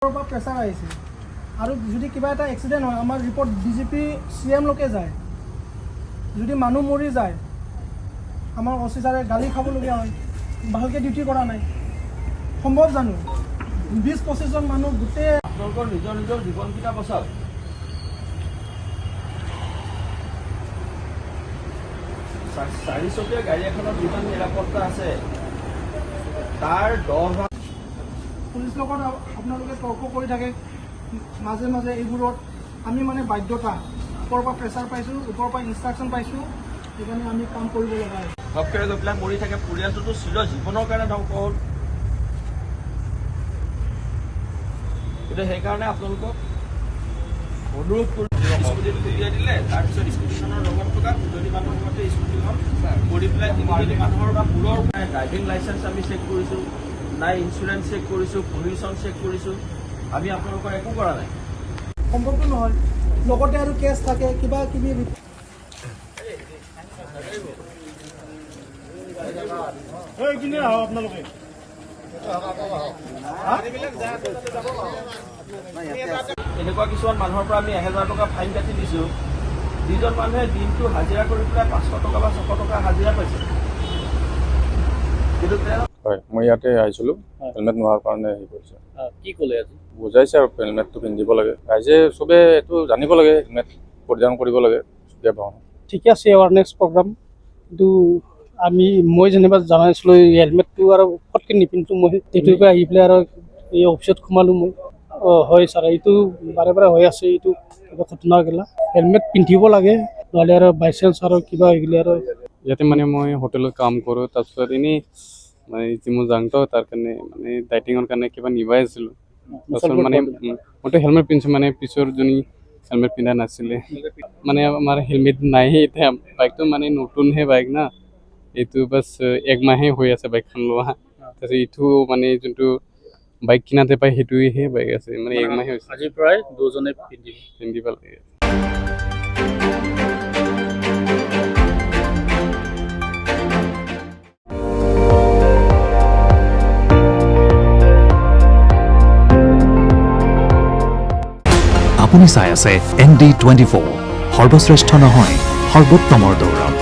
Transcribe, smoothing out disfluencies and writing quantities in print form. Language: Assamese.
প্ৰেছাৰ আহিছে আৰু যদি কিবা এটা এক্সিডেণ্ট হয় আমাৰ ৰিপৰ্ট ডিজিপি CM লৈকে যায়। যদি মানুহ মৰি যায় আমাৰ অফিচাৰে গালি খাবলগীয়া হয়, ভালকৈ ডিউটি কৰা নাই। সম্ভৱ জানো 20-25 জন মানুহ গোটেই আপোনালোকৰ নিজৰ নিজৰ জীৱনকেইটা বচাওক। চাৰিচকীয়া গাড়ী এখনত যিমান নিৰাপত্তা আছে তাৰ 10 পুলিচ লগত আপোনালোকে তৰ্ক কৰি থাকে মাজে মাজে। এইবোৰত আমি মানে বাধ্যতা, ওপৰৰ পৰা প্ৰেছাৰ পাইছোঁ, ওপৰৰ পৰা ইনষ্ট্ৰাকশ্যন পাইছোঁ, সেইকাৰণে আমি কাম কৰিব লগা হয়। ঘপকৈ গৈ পেলাই মৰি থাকে, পৰিয়ালটোতো চিৰ জীৱনৰ কাৰণে ধ্বংস হ'ল। গতিকে সেইকাৰণে আপোনালোকক অনুৰোধ কৰি স্কুটিটো উলিয়াই দিলে, তাৰপিছত স্কুটিখনৰ লগত থকা 2জনী মানুহৰ লগতে স্কুটিখন কৰি পেলাই 3জনী মানুহৰ মূৰৰ ড্ৰাইভিং লাইচেঞ্চ আমি চেক কৰিছোঁ, নাই ইঞ্চুৰেঞ্চ চেক কৰিছোঁ, পলিউশ্যন চেক কৰিছোঁ। আমি আপোনালোকৰ একো কৰা নাই। সম্ভৱটো নহয়, লগতে আৰু কেছ থাকে কিবা কিবি। এনেকুৱা কিছুমান মানুহৰ পৰা আমি 1000 টকা ফাইন কাটি দিছোঁ, যিজন মানুহে দিনটো হাজিৰা কৰি পেলাই 500 টকা বা 600 টকা হাজিৰা পাইছে। কিন্তু হয়, মই ইয়াতে আহিছিলোঁ হেলমেট নোহোৱাৰ কাৰণে হেৰি কৰিছে। কি ক'লে আজি? বুজাইছে আৰু হেলমেটটো পিন্ধিব লাগে, ৰাইজে চবে এইটো জানিব লাগে, হেলমেট পৰিধান কৰিব লাগে চুকীয়া বাহন। ঠিকে আছে এৱাৰনেছ প্ৰগ্ৰাম, কিন্তু মই যেনিবা জনাইছিলোঁ হেলমেটটো আৰু ফটকৈ নিপিন্ধোঁ। মই সেইটোকে আহি পেলাই আৰু এই অফিচত সোমালোঁ মই। হয় ছাৰ, এইটো বাৰে বাৰে হৈ আছে, এইটো কিবা ঘটনাগিলা হেলমেট পিন্ধিব লাগে, নহ'লে আৰু বাই চান্স আৰু কিবা হৈগ'লে আৰু। ইয়াতে মানে মই হোটেলত কাম কৰোঁ, তাৰপিছত এনেই মানে জিমত যাওঁতো তাৰ কাৰণে মানে ডাইটিঙৰ কাৰণে কিবা নিবাই আছিলোঁ। তাৰপিছত মানে মইতো হেলমেট পিন্ধিছোঁ, মানে পিছৰ জনী হেলমেট পিন্ধা নাছিলে। মানে আমাৰ হেলমেট নাইহে এতিয়া, বাইকটো মানে নতুনহে বাইক না, এইটো বাছ 1 মাহে হৈ আছে বাইকখন লোৱা। তাৰপিছত এইটো মানে যোনটো বাইক কিনাতে পায় সেইটোৱেহে বাইক আছে, মানে 1 মাহে হৈছে। আজিৰ পৰাই 2জনে পিন্ধিব লাগে। আপুনি চাই আছে ND24, সৰ্বশ্ৰেষ্ঠ নহয় সৰ্বোত্তমৰ দৌৰত।